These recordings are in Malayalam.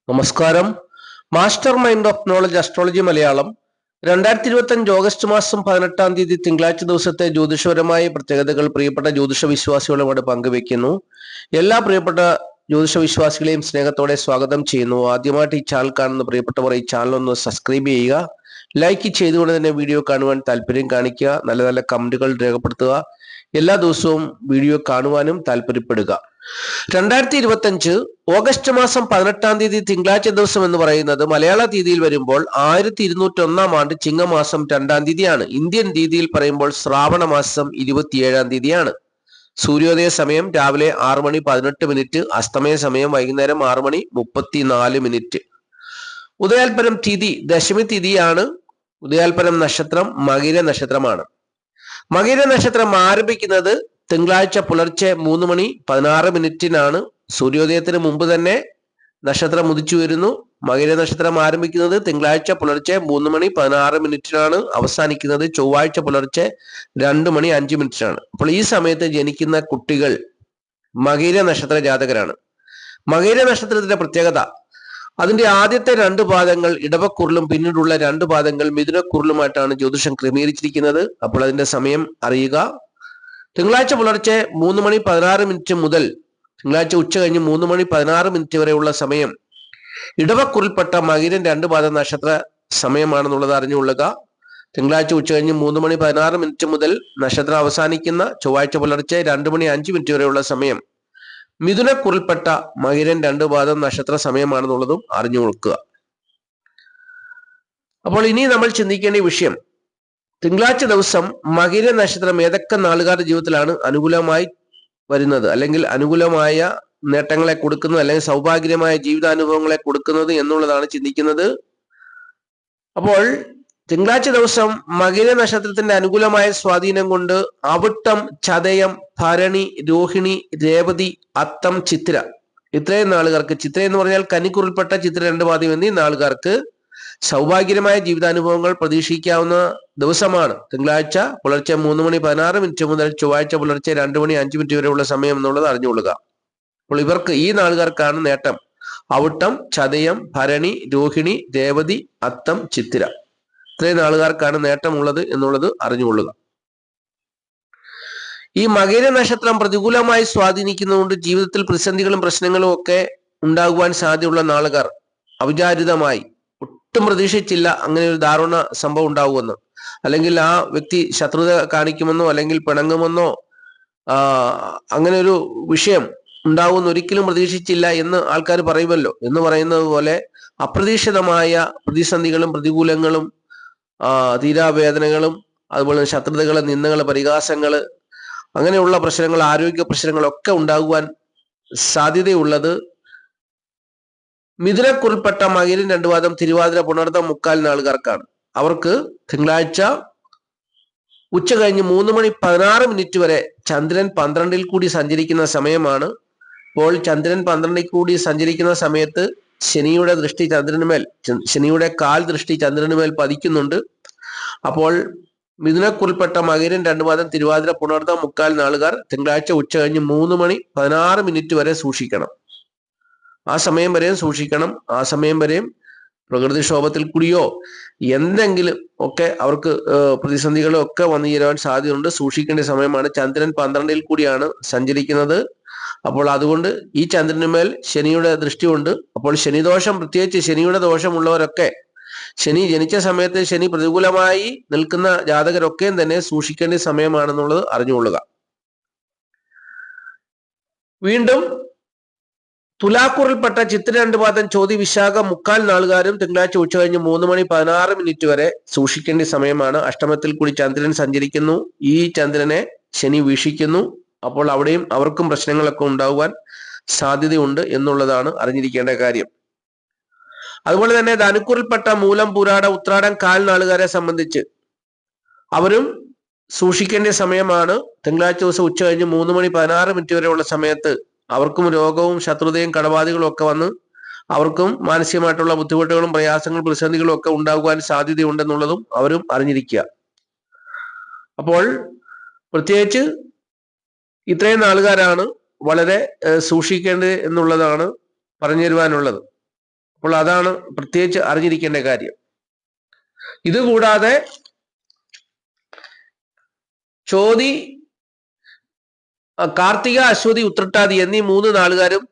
നമസ്കാരം. Master mind of knowledge astrology Malayalam 2025 August മാസം 18 തിങ്കളാഴ്ച ദിവസത്തെ ജ്യോതിഷപരമായ പ്രത്യേകതകൾ പ്രിയപ്പെട്ട ജ്യോതിഷ വിശ്വാസികളുമായിട്ട് പങ്കുവെക്കുന്നു. എല്ലാ പ്രിയപ്പെട്ട ജ്യോതിഷ വിശ്വാസികളെയും സ്നേഹത്തോടെ സ്വാഗതം ചെയ്യുന്നു. ആദ്യമായിട്ട് ഈ ചാനൽ കാണുന്ന പ്രിയപ്പെട്ടവർ ഈ ചാനൽ ഒന്ന് സബ്സ്ക്രൈബ് ചെയ്യുക, ലൈക്ക് ചെയ്തുകൊണ്ട് തന്നെ വീഡിയോ കാണുവാൻ താല്പര്യം കാണിക്കുക, നല്ല നല്ല കമന്റുകൾ രേഖപ്പെടുത്തുക, എല്ലാ ദിവസവും വീഡിയോ കാണുവാനും താല്പര്യപ്പെടുക. 2025 ഓഗസ്റ്റ് മാസം 18 തിങ്കളാഴ്ച ദിവസം എന്ന് പറയുന്നത് മലയാള തീയതിയിൽ വരുമ്പോൾ 1201 ആണ്ട് ചിങ്ങമാസം 2 തീയതിയാണ്. ഇന്ത്യൻ തീയതിയിൽ പറയുമ്പോൾ ശ്രാവണ മാസം 27 സൂര്യോദയ സമയം രാവിലെ 6:18, അസ്തമയ സമയം വൈകുന്നേരം 6:34. ഉദയാൽപരം തിഥി ദശമി തിഥിയാണ്. ഉദയാൽപരം നക്ഷത്രം മകര നക്ഷത്രമാണ്. മകര നക്ഷത്രം ആരംഭിക്കുന്നത് തിങ്കളാഴ്ച പുലർച്ചെ 3:16 സൂര്യോദയത്തിന് മുമ്പ് തന്നെ നക്ഷത്രം ഉദിച്ചു വരുന്നു. മകര നക്ഷത്രം ആരംഭിക്കുന്നത് തിങ്കളാഴ്ച പുലർച്ചെ 3:16 അവസാനിക്കുന്നത് ചൊവ്വാഴ്ച പുലർച്ചെ 2:05. അപ്പോൾ ഈ സമയത്ത് ജനിക്കുന്ന കുട്ടികൾ മകര നക്ഷത്ര ജാതകരാണ്. മകര നക്ഷത്രത്തിന്റെ പ്രത്യേകത, അതിന്റെ ആദ്യത്തെ 2 പാദങ്ങൾ ഇടവക്കുറിലും പിന്നീടുള്ള 2 പാദങ്ങൾ മിഥുനക്കുറിലുമായിട്ടാണ് ജ്യോതിഷം ക്രമീകരിച്ചിരിക്കുന്നത്. അപ്പോൾ അതിന്റെ സമയം അറിയുക. തിങ്കളാഴ്ച പുലർച്ചെ 3:16 മുതൽ തിങ്കളാഴ്ച ഉച്ച കഴിഞ്ഞ് 3:16 വരെയുള്ള സമയം ഇടവക്കുറിൽപ്പെട്ട മകരൻ 2 പാദ നക്ഷത്ര സമയമാണെന്നുള്ളത് അറിഞ്ഞുകൊള്ളുക. തിങ്കളാഴ്ച ഉച്ച കഴിഞ്ഞ് 3:16 മുതൽ നക്ഷത്രം അവസാനിക്കുന്ന ചൊവ്വാഴ്ച പുലർച്ചെ 2:05 വരെയുള്ള സമയം മിഥുനക്കുറിൽപ്പെട്ട മകരൻ 2 പാദം നക്ഷത്ര സമയമാണെന്നുള്ളതും അറിഞ്ഞു കൊടുക്കുക. അപ്പോൾ ഇനി നമ്മൾ ചിന്തിക്കേണ്ട വിഷയം, തിങ്കളാഴ്ച ദിവസം മകര നക്ഷത്രം ഏതൊക്കെ നാളുകാരുടെ ജീവിതത്തിലാണ് അനുകൂലമായി വരുന്നത്, അല്ലെങ്കിൽ അനുകൂലമായ നേട്ടങ്ങളെ കൊടുക്കുന്നത്, അല്ലെങ്കിൽ സൗഭാഗ്യമായ ജീവിതാനുഭവങ്ങളെ കൊടുക്കുന്നത് എന്നുള്ളതാണ് ചിന്തിക്കുന്നത്. അപ്പോൾ തിങ്കളാഴ്ച ദിവസം മകര നക്ഷത്രത്തിന്റെ അനുകൂലമായ സ്വാധീനം കൊണ്ട് അവിട്ടം, ചതയം, ഭരണി, രോഹിണി, രേവതി, അത്തം, ചിത്തിര ഇത്രയും നാളുകാർക്ക്, ചിത്ര എന്ന് പറഞ്ഞാൽ കന്നിക്കുറിൽപ്പെട്ട ചിത്ര 2 പാദം എന്നീ നാളുകാർക്ക് സൗഭാഗ്യമായ ജീവിതാനുഭവങ്ങൾ പ്രതീക്ഷിക്കാവുന്ന ദിവസമാണ് തിങ്കളാഴ്ച പുലർച്ചെ 3:16 മുതൽ ചൊവ്വാഴ്ച പുലർച്ചെ 2:05 വരെയുള്ള സമയം എന്നുള്ളത് അറിഞ്ഞുകൊള്ളുക. അപ്പോൾ ഇവർക്ക്, ഈ നാളുകാർക്കാണ് നേട്ടം. അവിട്ടം, ചതയം, ഭരണി, രോഹിണി, രേവതി, അത്തം, ചിത്തിര ഇത്രയും നാളുകാർക്കാണ് നേട്ടമുള്ളത് എന്നുള്ളത് അറിഞ്ഞുകൊള്ളുക. ഈ മകര നക്ഷത്രം പ്രതികൂലമായി സ്വാധീനിക്കുന്നതുകൊണ്ട് ജീവിതത്തിൽ പ്രതിസന്ധികളും പ്രശ്നങ്ങളും ഒക്കെ ഉണ്ടാകുവാൻ സാധ്യതയുള്ള നാളുകാർ അവിചാരിതമായി, ഒട്ടും പ്രതീക്ഷിച്ചില്ല അങ്ങനെ ഒരു ദാരുണ സംഭവം ഉണ്ടാകുമെന്ന്, അല്ലെങ്കിൽ ആ വ്യക്തി ശത്രുത കാണിക്കുമെന്നോ അല്ലെങ്കിൽ പിണങ്ങുമെന്നോ അങ്ങനെ ഒരു വിഷയം ഉണ്ടാവുമെന്ന് ഒരിക്കലും പ്രതീക്ഷിച്ചില്ല എന്ന് ആൾക്കാർ പറയുമല്ലോ. എന്ന് പറയുന്നത് പോലെ അപ്രതീക്ഷിതമായ പ്രതിസന്ധികളും പ്രതികൂലങ്ങളും തീരാവേദനകളും അതുപോലെ ശത്രുതകള്, നിന്ദകള്, പരിഹാസങ്ങള്, അങ്ങനെയുള്ള പ്രശ്നങ്ങൾ, ആരോഗ്യ പ്രശ്നങ്ങളൊക്കെ ഉണ്ടാകുവാൻ സാധ്യതയുള്ളത് മിഥുനക്കുറിൽപ്പെട്ട മകരൻ 2 പാദം, തിരുവാതിര, പുണർതം, മുക്കാൽ നാളുകാർക്കാണ്. അവർക്ക് തിങ്കളാഴ്ച ഉച്ച കഴിഞ്ഞ് 3:16 വരെ ചന്ദ്രൻ 12 കൂടി സഞ്ചരിക്കുന്ന സമയമാണ്. അപ്പോൾ ചന്ദ്രൻ 12 കൂടി സഞ്ചരിക്കുന്ന സമയത്ത് ശനിയുടെ ദൃഷ്ടി ചന്ദ്രനുമേൽ, ശനിയുടെ കാൽ ദൃഷ്ടി ചന്ദ്രനുമേൽ പതിക്കുന്നുണ്ട്. അപ്പോൾ മിഥുനക്കുറിൽപ്പെട്ട മകരൻ 2 പാദം, തിരുവാതിര, പുണർതം, മുക്കാൽ നാളുകാർ തിങ്കളാഴ്ച ഉച്ച കഴിഞ്ഞ് 3:16 വരെ സൂക്ഷിക്കണം. ആ സമയം വരെയും സൂക്ഷിക്കണം. ആ സമയം വരെയും പ്രകൃതിക്ഷോഭത്തിൽ കൂടിയോ എന്തെങ്കിലും ഒക്കെ അവർക്ക് പ്രതിസന്ധികളും ഒക്കെ വന്നു ചേരാൻ സാധ്യതയുണ്ട്. സൂക്ഷിക്കേണ്ട സമയമാണ്. ചന്ദ്രൻ 12 കൂടിയാണ് സഞ്ചരിക്കുന്നത്. അപ്പോൾ അതുകൊണ്ട് ഈ ചന്ദ്രനുമേൽ ശനിയുടെ ദൃഷ്ടിയുണ്ട്. അപ്പോൾ ശനിദോഷം, പ്രത്യേകിച്ച് ശനിയുടെ ദോഷമുള്ളവരൊക്കെ, ശനി ജനിച്ച സമയത്ത് ശനി പ്രതികൂലമായി നിൽക്കുന്ന ജാതകരൊക്കെയും തന്നെ സൂക്ഷിക്കേണ്ട സമയമാണെന്നുള്ളത് അറിഞ്ഞുകൊള്ളുക. വീണ്ടും തുലാക്കൂറിൽപ്പെട്ട ചിത്ര 2 പാദം, ചോതി, വിശാഖ, മുക്കാൽ നാളുകാരും തിങ്കളാഴ്ച ഉച്ച കഴിഞ്ഞ് 3:16 വരെ സൂക്ഷിക്കേണ്ട സമയമാണ്. അഷ്ടമത്തിൽ കൂടി ചന്ദ്രൻ സഞ്ചരിക്കുന്നു. ഈ ചന്ദ്രനെ ശനി വീക്ഷിക്കുന്നു. അപ്പോൾ അവിടെയും അവർക്കും പ്രശ്നങ്ങളൊക്കെ ഉണ്ടാകുവാൻ സാധ്യതയുണ്ട് എന്നുള്ളതാണ് അറിഞ്ഞിരിക്കേണ്ട കാര്യം. അതുപോലെ തന്നെ ധനുക്കൂറിൽപ്പെട്ട മൂലം, പൂരാട, ഉത്രാടം, കാൽ നാളുകാരെ സംബന്ധിച്ച് അവരും സൂക്ഷിക്കേണ്ട സമയമാണ്. തിങ്കളാഴ്ച ദിവസം ഉച്ച കഴിഞ്ഞ് 3:16 വരെയുള്ള സമയത്ത് അവർക്കും രോഗവും ശത്രുതയും കടബാധകളും ഒക്കെ വന്ന് അവർക്കും മാനസികമായിട്ടുള്ള ബുദ്ധിമുട്ടുകളും പ്രയാസങ്ങളും പ്രതിസന്ധികളും ഒക്കെ ഉണ്ടാകുവാൻ സാധ്യതയുണ്ടെന്നുള്ളതും അവരും അറിഞ്ഞിരിക്കുക. അപ്പോൾ പ്രത്യേകിച്ച് ഇത്രയും നാളുകാരാണ് വളരെ സൂക്ഷിക്കേണ്ടത് എന്നുള്ളതാണ് പറഞ്ഞു തരുവാനുള്ളത്. അപ്പോൾ അതാണ് പ്രത്യേകിച്ച് അറിഞ്ഞിരിക്കേണ്ട കാര്യം. ഇതുകൂടാതെ ചോതി, കാർത്തിക, അശ്വതി, ഉത്രട്ടാതി എന്നീ 3 നാളുകാരും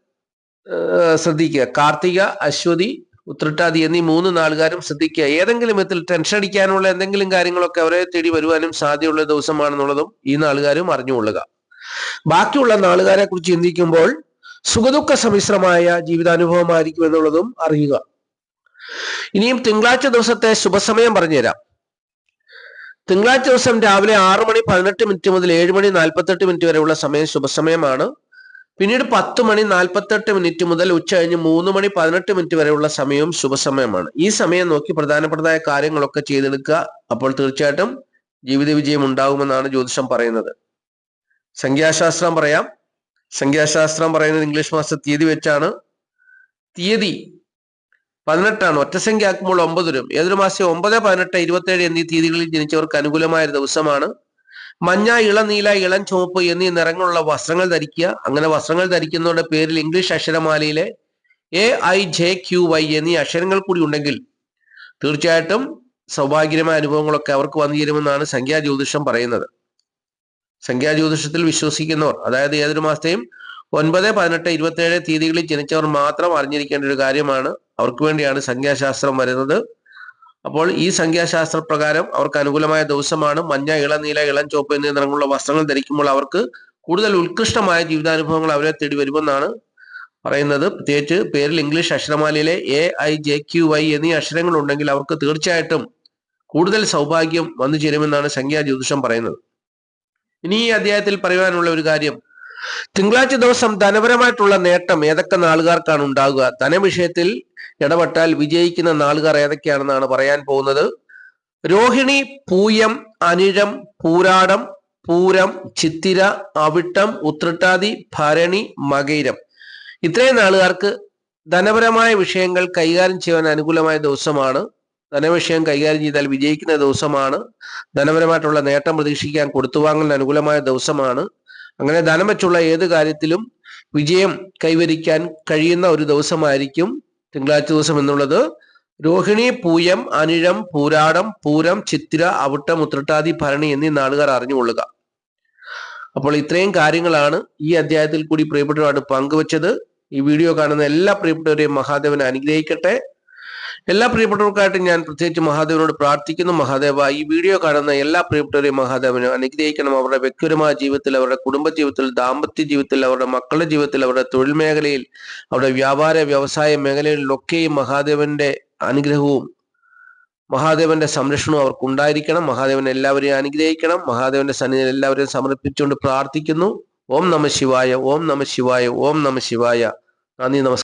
ശ്രദ്ധിക്കുക. കാർത്തിക, അശ്വതി, ഉത്രട്ടാതി എന്നീ 3 നാളുകാരും ശ്രദ്ധിക്കുക. ഏതെങ്കിലും വിധത്തിൽ ടെൻഷൻ അടിക്കാനുള്ള എന്തെങ്കിലും കാര്യങ്ങളൊക്കെ അവരെ തേടി വരുവാനും സാധ്യതയുള്ള ദിവസമാണെന്നുള്ളതും ഈ നാളുകാരും അറിഞ്ഞുകൊള്ളുക. ബാക്കിയുള്ള നാളുകാരെ കുറിച്ച് ചിന്തിക്കുമ്പോൾ സുഖദുഃഖ സമ്മിശ്രമായ ജീവിതാനുഭവമായിരിക്കും എന്നുള്ളതും അറിയുക. ഇനിയും തിങ്കളാഴ്ച ദിവസത്തെ ശുഭസമയം പറഞ്ഞുതരാം. തിങ്കളാഴ്ച ദിവസം രാവിലെ 6:18 മുതൽ 7:48 വരെയുള്ള സമയം ശുഭസമയമാണ്. പിന്നീട് 10:48 മുതൽ ഉച്ചകഴിഞ്ഞ് 3:18 വരെയുള്ള സമയവും ശുഭസമയമാണ്. ഈ സമയം നോക്കി പ്രധാനപ്പെട്ടതായ കാര്യങ്ങളൊക്കെ ചെയ്തെടുക്കുക. അപ്പോൾ തീർച്ചയായിട്ടും ജീവിത വിജയം ഉണ്ടാകുമെന്നാണ് ജ്യോതിഷം പറയുന്നത്. സംഖ്യാശാസ്ത്രം പറയാം. സംഖ്യാശാസ്ത്രം പറയുന്നത് ഇംഗ്ലീഷ് മാസ തീയതി വെച്ചാണ്. തീയതി 18 ഒറ്റസംഖ്യ ആക്കുമ്പോൾ 9 വരും. ഏതൊരു മാസം 9, 18, 27 എന്നീ തീയതികളിൽ ജനിച്ചവർക്ക് അനുകൂലമായ ഒരു ദിവസമാണ്. മഞ്ഞ, ഇളനീല, ഇളം ചുവപ്പ് എന്നീ നിറങ്ങളുള്ള വസ്ത്രങ്ങൾ ധരിക്കുക. അങ്ങനെ വസ്ത്രങ്ങൾ ധരിക്കുന്നവരുടെ പേരിൽ ഇംഗ്ലീഷ് അക്ഷരമാലയിലെ AIJQY എന്നീ അക്ഷരങ്ങൾ കൂടി ഉണ്ടെങ്കിൽ തീർച്ചയായിട്ടും സൗഭാഗ്യമായ അനുഭവങ്ങളൊക്കെ അവർക്ക് വന്നു ചേരുമെന്നാണ് സംഖ്യാജ്യോതിഷം പറയുന്നത്. സംഖ്യാജ്യോതിഷത്തിൽ വിശ്വസിക്കുന്നവർ, അതായത് ഏതൊരു മാസത്തെയും 9, 18, 27 തീയതികളിൽ ജനിച്ചവർ മാത്രം അറിഞ്ഞിരിക്കേണ്ട ഒരു കാര്യമാണ്. അവർക്ക് വേണ്ടിയാണ് സംഖ്യാശാസ്ത്രം വരുന്നത്. അപ്പോൾ ഈ സംഖ്യാശാസ്ത്ര പ്രകാരം അവർക്ക് അനുകൂലമായ ദിവസമാണ്. മഞ്ഞ, ഇളനീല, ഇളം ചുവപ്പ് എന്നീ നിറങ്ങളുള്ള വസ്ത്രങ്ങൾ ധരിക്കുമ്പോൾ അവർക്ക് കൂടുതൽ ഉത്കൃഷ്ടമായ ജീവിതാനുഭവങ്ങൾ അവരെ തേടി വരുമെന്നാണ് പറയുന്നത്. പ്രത്യേകിച്ച് പേരിൽ ഇംഗ്ലീഷ് അക്ഷരമാലയിലെ AIJQY എന്നീ അക്ഷരങ്ങൾ ഉണ്ടെങ്കിൽ അവർക്ക് തീർച്ചയായിട്ടും കൂടുതൽ സൗഭാഗ്യം വന്നു ചേരുമെന്നാണ് സംഖ്യാജ്യോതിഷം പറയുന്നത്. ഇനി ഈ അധ്യായത്തിൽ പറയുവാനുള്ള ഒരു കാര്യം, തിങ്കളാഴ്ച ദിവസം ധനപരമായിട്ടുള്ള നേട്ടം ഏതൊക്കെ നാളുകാർക്കാണ് ഉണ്ടാകുക, ധനവിഷയത്തിൽ ഇടപെട്ടാൽ വിജയിക്കുന്ന നാളുകാർ ഏതൊക്കെയാണെന്നാണ് പറയാൻ പോകുന്നത്. രോഹിണി, പൂയം, അനിഴം, പൂരാടം, പൂരം, ചിത്തിര, അവിട്ടം, ഉത്രട്ടാതി, ഭരണി, മകയിരം ഇത്രയും നാളുകാർക്ക് ധനപരമായ വിഷയങ്ങൾ കൈകാര്യം ചെയ്യാൻ അനുകൂലമായ ദിവസമാണ്. ധനവിഷയം കൈകാര്യം ചെയ്താൽ വിജയിക്കുന്ന ദിവസമാണ്. ധനപരമായിട്ടുള്ള നേട്ടം പ്രതീക്ഷിക്കാൻ കൊടുത്തുവാങ്ങലിന് അനുകൂലമായ ദിവസമാണ്. അങ്ങനെ ധനം വെച്ചുള്ള ഏത് കാര്യത്തിലും വിജയം കൈവരിക്കാൻ കഴിയുന്ന ഒരു ദിവസമായിരിക്കും തിങ്കളാഴ്ച ദിവസം എന്നുള്ളത്. രോഹിണി, പൂയം, അനിഴം, പൂരാടം, പൂരം, ചിത്തിര, അവിട്ടം, ഉത്രട്ടാതി, ഭരണി എന്നീ നാളുകാർ അറിഞ്ഞുകൊള്ളുക. അപ്പോൾ ഇത്രയും കാര്യങ്ങളാണ് ഈ അധ്യായത്തിൽ കൂടി പ്രിയപ്പെട്ടവരായിട്ട് പങ്കുവച്ചത്. ഈ വീഡിയോ കാണുന്ന എല്ലാ പ്രിയപ്പെട്ടവരെയും മഹാദേവനെ അനുഗ്രഹിക്കട്ടെ. എല്ലാ പ്രിയപ്പെട്ടവർക്കായിട്ട് ഞാൻ പ്രത്യേകിച്ച് മഹാദേവനോട് പ്രാർത്ഥിക്കുന്നു. മഹാദേവ, ഈ വീഡിയോ കാണുന്ന എല്ലാ പ്രിയപ്പെട്ടവരെയും മഹാദേവനെ അനുഗ്രഹിക്കണം. അവരുടെ വ്യക്തിപരമായ ജീവിതത്തിൽ, അവരുടെ കുടുംബ ജീവിതത്തിൽ, ദാമ്പത്യ ജീവിതത്തിൽ, അവരുടെ മക്കളുടെ ജീവിതത്തിൽ, അവരുടെ തൊഴിൽ മേഖലയിൽ, അവരുടെ വ്യാപാര വ്യവസായ മേഖലകളിലൊക്കെയും മഹാദേവന്റെ അനുഗ്രഹവും മഹാദേവന്റെ സംരക്ഷണവും അവർക്ക് ഉണ്ടായിരിക്കണം. മഹാദേവൻ എല്ലാവരെയും അനുഗ്രഹിക്കണം. മഹാദേവന്റെ സന്നിധിയിൽ എല്ലാവരെയും സമർപ്പിച്ചുകൊണ്ട് പ്രാർത്ഥിക്കുന്നു. ഓം നമഃ ശിവായ, ഓം നമഃ ശിവായ, ഓം നമഃ ശിവായ. നന്ദി, നമസ്കാരം.